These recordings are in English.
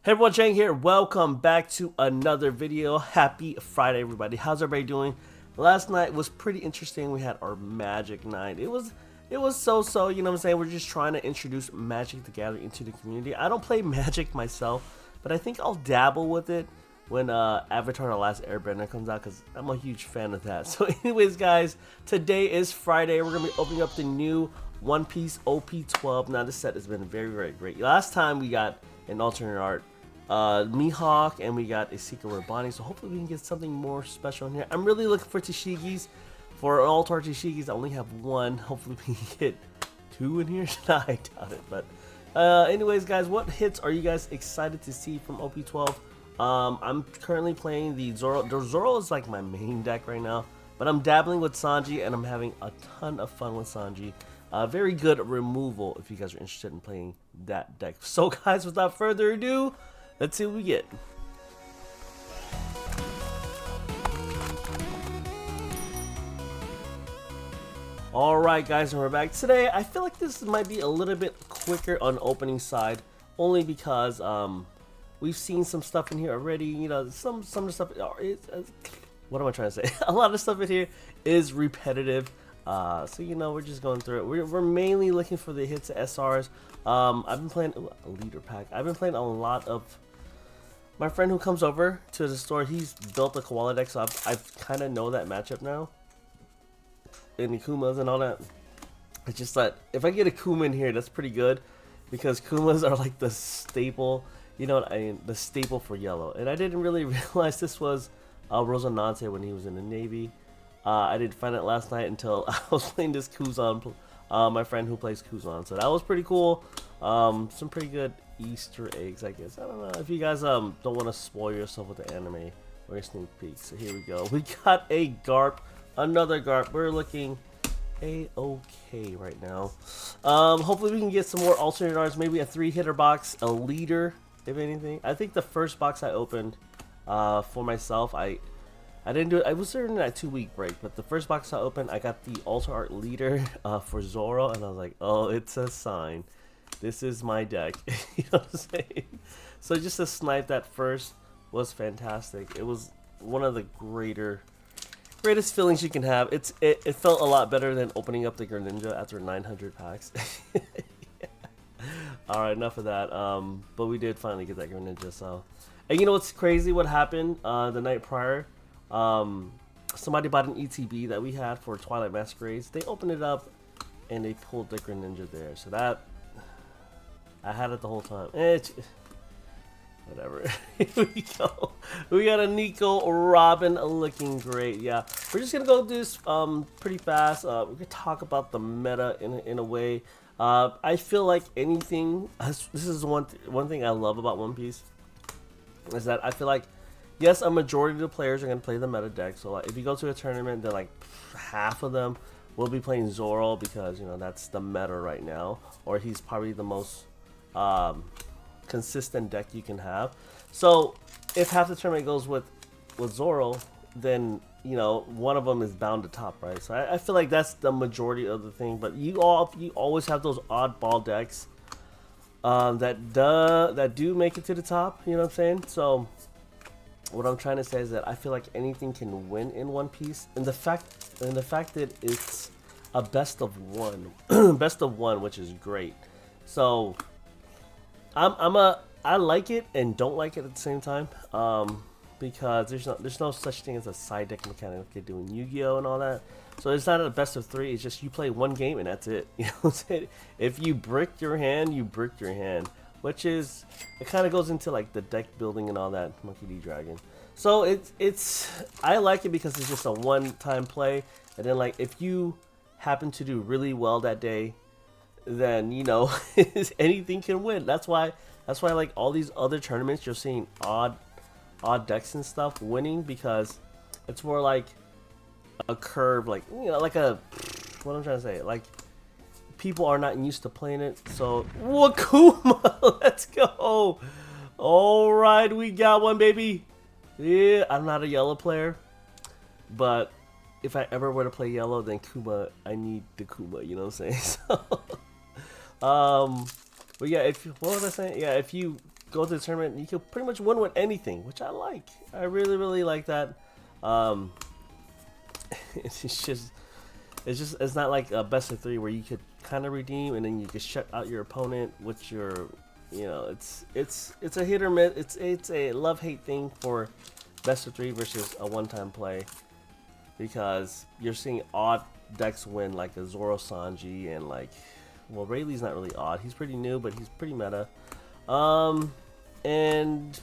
Hey everyone, Chang here. Welcome back to another video. Happy Friday, everybody. How's everybody doing? Last night was pretty interesting. We had our Magic night. It was so, you know what I'm saying? We're just trying to introduce Magic the Gathering into the community. I don't play Magic myself, but I think I'll dabble with it when Avatar: The Last Airbender comes out because I'm a huge fan of that. So anyways, guys, today is Friday. We're going to be opening up the new One Piece OP12. Now, this set has been very great. Last time we got an alternate art Mihawk, and we got a Secret Rabani, so hopefully we can get something more special in here. I'm really looking for Tashigis. For all-star Tashigis, I only have one. Hopefully we can get two in here. I doubt it, but anyways, guys, what hits are you guys excited to see from OP12? I'm currently playing the Zoro. Zoro is like my main deck right now, but I'm dabbling with Sanji, and I'm having a ton of fun with Sanji. Very good removal if you guys are interested in playing that deck. So guys, without further ado, let's see what we get. Alright guys, and we're back. Today, I feel like this might be a little bit quicker on the opening side, only because we've seen some stuff in here already. You know, some of the stuff, what am I trying to say? A lot of stuff in here is repetitive. So you know, we're just going through it. We're mainly looking for the hits SRs. I've been playing a leader pack. I've been playing a lot of. My friend who comes over to the store, he's built a koala deck, so I kind of know that matchup now. And the Kumas and all that. It's just that if I get a Kuma in here, that's pretty good, because Kumas are like the staple. You know what I mean? The staple for yellow. And I didn't really realize this was Rosanante when he was in the Navy. I didn't find it last night until I was playing this Kuzan, my friend who plays Kuzan. So that was pretty cool. Some pretty good Easter eggs, I guess. I don't know if you guys don't want to spoil yourself with the anime or a sneak peek. So here we go. We got a Garp, another Garp. We're looking a-okay right now. Hopefully we can get some more alternate arts, maybe a 3-hitter box, a leader, if anything. I think the first box I opened for myself, I didn't do it. I was during that 2-week break, but the first box I opened, I got the Alter Art Leader for Zoro, and I was like, oh, it's a sign. This is my deck. You know what I'm saying? So just to snipe that first was fantastic. It was one of the greatest feelings you can have. It felt a lot better than opening up the Greninja after 900 packs. Yeah. Alright, enough of that. But we did finally get that Greninja. So, and you know what's crazy? What happened the night prior? Somebody bought an ETB that we had for Twilight Masquerades. They opened it up and they pulled the Greninja there. So that I had it the whole time. Whatever. Here we go. We got a Nico Robin looking great. Yeah, we're just gonna go do this pretty fast. We're gonna talk about the meta in a way. I feel like anything. This is one thing I love about One Piece, is that I feel like, yes, a majority of the players are going to play the meta deck. So like, if you go to a tournament, then like half of them will be playing Zoro, because you know that's the meta right now, or he's probably the most consistent deck you can have. So if half the tournament goes with Zoro, then you know one of them is bound to top, right? So I feel like that's the majority of the thing. But you always have those oddball decks that do make it to the top. You know what I'm saying? So what I'm trying to say is that I feel like anything can win in One Piece, and the fact that it's a best of one, best of one, which is great. So I like it and don't like it at the same time, because there's no such thing as a side deck mechanic like you do in Yu-Gi-Oh and all that. So it's not a best of 3. It's just you play one game and that's it. You know what I'm saying? If you brick your hand, you brick your hand. Which is, it kind of goes into like the deck building and all that, Monkey D Dragon. So I like it because it's just a one-time play, and then like if you happen to do really well that day, then you know anything can win. That's why like all these other tournaments you're seeing odd decks and stuff winning, because it's more like a curve, like you know, like a, what I'm trying to say, like people are not used to playing it. So Wakuma, let's go. All right, we got one, baby. Yeah, I'm not a yellow player, but if I ever were to play yellow, then Kuma, I need the Kuma. You know what I'm saying? So, but yeah, what was I saying? Yeah, if you go to the tournament and you can pretty much win with anything, which I like. I really, really like that. It's not like a best of 3 where you could kind of redeem and then you can shut out your opponent with your, you know, it's a hit or miss. It's a love-hate thing for best of 3 versus a one-time play, because you're seeing odd decks win, like a Zoro Sanji and like, well, Rayleigh's not really odd. He's pretty new, but he's pretty meta. And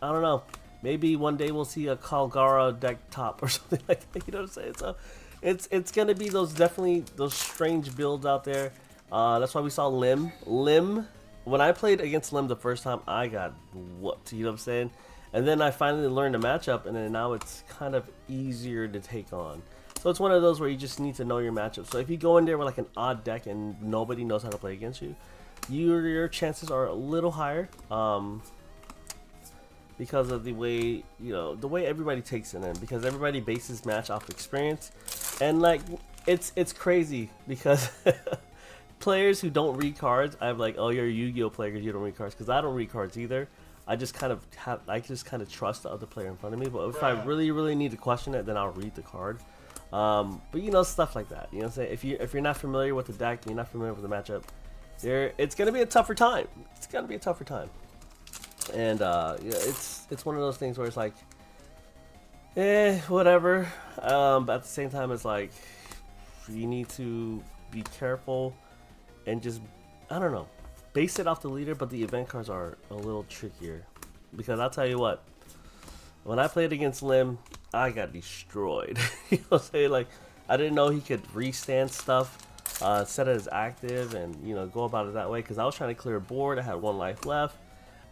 I don't know. Maybe one day we'll see a Kalgara deck top or something like that. You know what I'm saying? So it's gonna be definitely those strange builds out there. That's why we saw Lim. When I played against Lim the first time, I got whooped. You know what I'm saying? And then I finally learned the matchup, and then now it's kind of easier to take on. So it's one of those where you just need to know your matchup. So if you go in there with like an odd deck and nobody knows how to play against you, your chances are a little higher, because of the way, you know, the way everybody takes it in, because everybody bases match off experience. And like it's crazy because players who don't read cards, I'm like, oh, you're a Yu-Gi-Oh player because you don't read cards, because I don't read cards either. I just kind of trust the other player in front of me. But if I really need to question it, then I'll read the card. But you know, stuff like that. You know what I'm saying? If you're not familiar with the deck, you're not familiar with the matchup, it's gonna be a tougher time. It's gonna be a tougher time. And yeah, it's one of those things where it's like, whatever. But at the same time, it's like you need to be careful and just, I don't know, base it off the leader. But the event cards are a little trickier, because I'll tell you what, when I played against Lim, I got destroyed. You know what I'm saying? Like, I didn't know he could restand stuff, set it as active, and, you know, go about it that way, because I was trying to clear a board. I had 1 life left,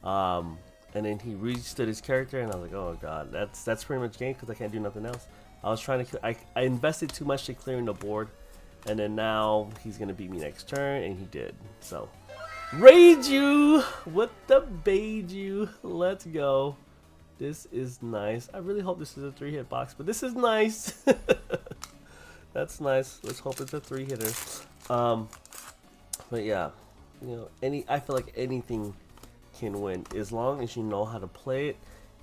and then he restood his character, and I was like, oh god, that's pretty much game, because I can't do nothing else. I was trying to, I invested too much to clearing the board, and then now he's gonna beat me next turn, and he did. So Reiju with the Beiju, let's go. This is nice. I really hope this is a 3-hit box, but this is nice. That's nice. Let's hope it's a 3-hitter. But yeah, you know, I feel like anything can win as long as you know how to play it,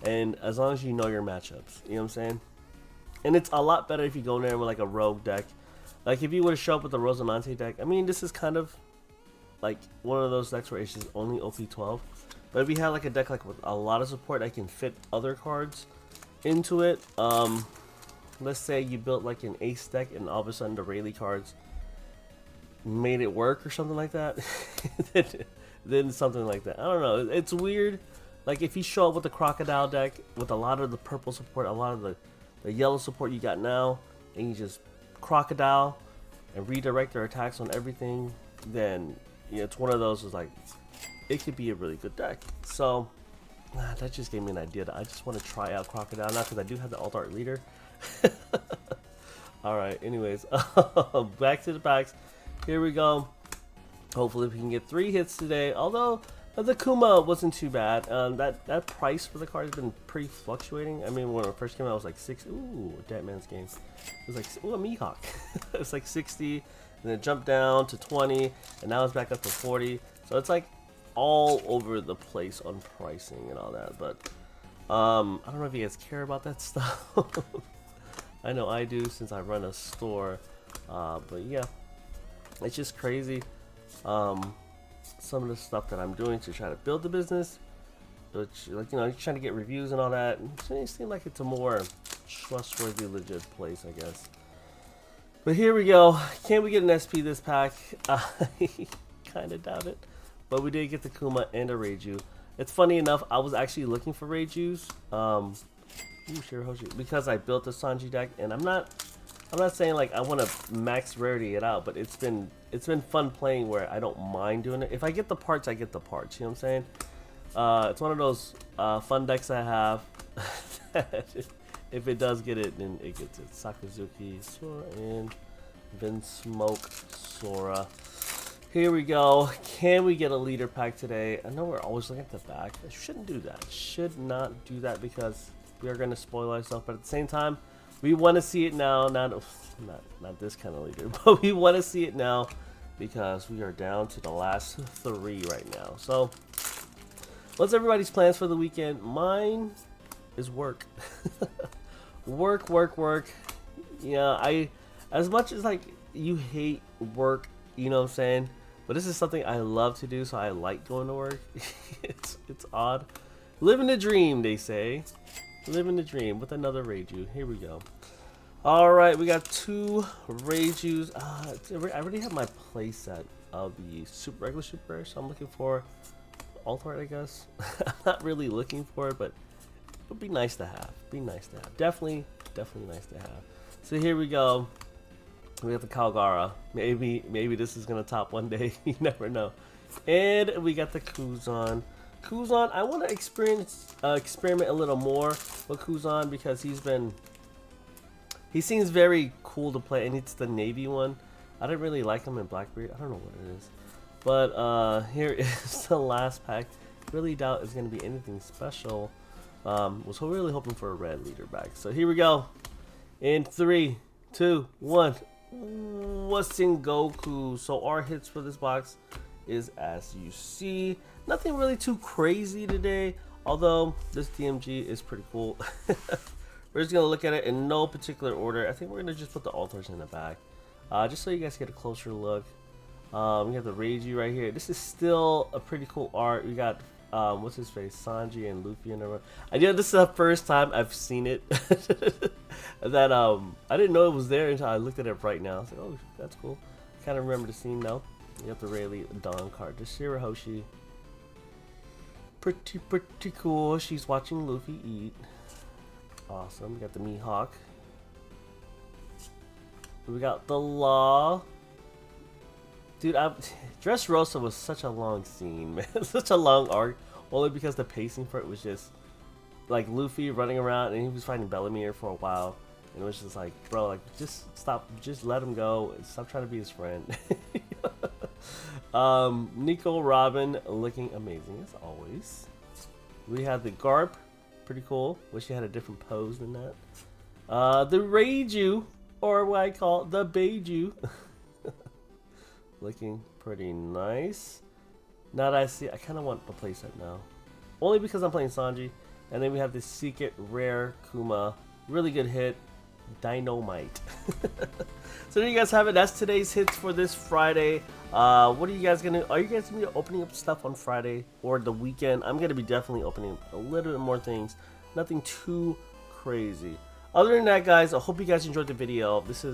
and as long as you know your matchups. You know what I'm saying? And it's a lot better if you go in there with like a rogue deck. Like if you were to show up with the Rosamante deck, I mean, this is kind of like one of those decks where it's just only OP12. But if you have like a deck like with a lot of support that can fit other cards into it, let's say you built like an ace deck and all of a sudden the Rayleigh cards made it work or something like that, then something like that. I don't know. It's weird. Like if you show up with the Crocodile deck with a lot of the purple support, a lot of the yellow support you got now, and you just Crocodile and redirect their attacks on everything, then you know, it's one of those is like, it could be a really good deck. So that just gave me an idea that I just want to try out Crocodile now, because I do have the Alt Art Leader. Alright, anyways, back to the packs. Here we go. Hopefully we can get 3 hits today, although the Kuma wasn't too bad. That price for the card has been pretty fluctuating. I mean, when it first came out, it was like 60. Ooh, Dead Man's Game. It was like, ooh, a Mihawk. It was like 60, and then it jumped down to 20, and now it's back up to 40. So it's like all over the place on pricing and all that. But I don't know if you guys care about that stuff. I know I do, since I run a store. But yeah, it's just crazy. Some of the stuff that I'm doing to try to build the business, which, like, you know, you're trying to get reviews and all that. It seems like it's a more trustworthy, legit place, I guess. But here we go. Can we get an SP this pack? I kind of doubt it. But we did get the Kuma and a Reiju. It's funny enough, I was actually looking for Reijus. Because I built the Sanji deck, and I'm not saying like I want to max rarity it out, but it's been fun playing where I don't mind doing it. If I get the parts, I get the parts. You know what I'm saying? It's one of those fun decks I have. If it does get it, then it gets it. Sakazuki, Sora, and Vinsmoke, Sora. Here we go. Can we get a leader pack today? I know we're always looking at the back. I shouldn't do that. Should not do that, because we are going to spoil ourselves. But at the same time, we want to see it now. Not this kind of leader, but we want to see it now, because we are down to the last 3 right now. So What's everybody's plans for the weekend? Mine is work. Work, work, work. Yeah, as much as like you hate work, you know what I'm saying? But this is something I love to do, so I like going to work. it's odd. Living the dream, they say. Living the dream with another Reiju. Here we go. Alright, we got 2 Reijus. I already have my playset of the regular super, so I'm looking for alt art, I guess. I'm not really looking for it, but it would be nice to have. Be nice to have. Definitely nice to have. So here we go. We got the Kalgara. Maybe this is gonna top one day. You never know. And we got the Kuzan. Kuzan, I want to experiment a little more with Kuzan because he seems very cool to play, and it's the navy one. I didn't really like him in Blackbeard. I don't know what it is. But here is the last pack. Really doubt it's going to be anything special. Was really hoping for a red leader back. So here we go. In 3, 2, 1. What's in Goku? So our hits for this box is as you see. Nothing really too crazy today. Although this DMG is pretty cool. We're just going to look at it in no particular order. I think we're going to just put the altars in the back. Just so you guys get a closer look. We have the Reiji right here. This is still a pretty cool art. We got, what's his face? Sanji and Luffy and everyone. I know this is the first time I've seen it. That, I didn't know it was there until I looked at it right now. I was like, oh, that's cool. Kind of remember the scene now. You have the Rayleigh Dawn card. The Shirahoshi. Pretty cool. She's watching Luffy eat. Awesome. We got the Mihawk. We got the Law. Dude, Dressrosa was such a long scene, man. Such a long arc. Only because the pacing for it was just like Luffy running around and he was fighting Bellamere for a while. And it was just like, bro, like, just stop. Just let him go. Stop trying to be his friend. Nico Robin looking amazing as always. We have the Garp. Pretty cool. Wish he had a different pose than that. The Reiju, or what I call the Beiju. Looking pretty nice. Now that I see, I kind of want the playset now. Only because I'm playing Sanji. And then we have this secret rare Kuma. Really good hit. Dynamite. So there you guys have it. That's today's hits for this Friday. What are you guys gonna? Are you guys gonna be opening up stuff on Friday or the weekend? I'm gonna be definitely opening up a little bit more things. Nothing too crazy. Other than that, guys, I hope you guys enjoyed the video. This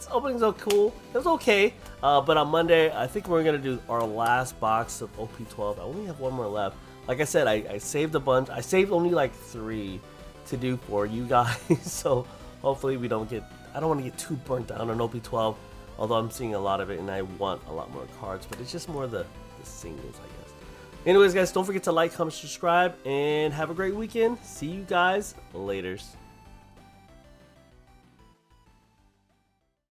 opening's so cool. It was okay. But on Monday, I think we're gonna do our last box of OP12. I only have one more left. Like I said, I saved a bunch. I saved only like 3 to do for you guys. So hopefully we don't get. I don't want to get too burnt down on OP12. Although I'm seeing a lot of it and I want a lot more cards. But it's just more the singles, I guess. Anyways, guys, don't forget to like, comment, subscribe, and have a great weekend. See you guys laters.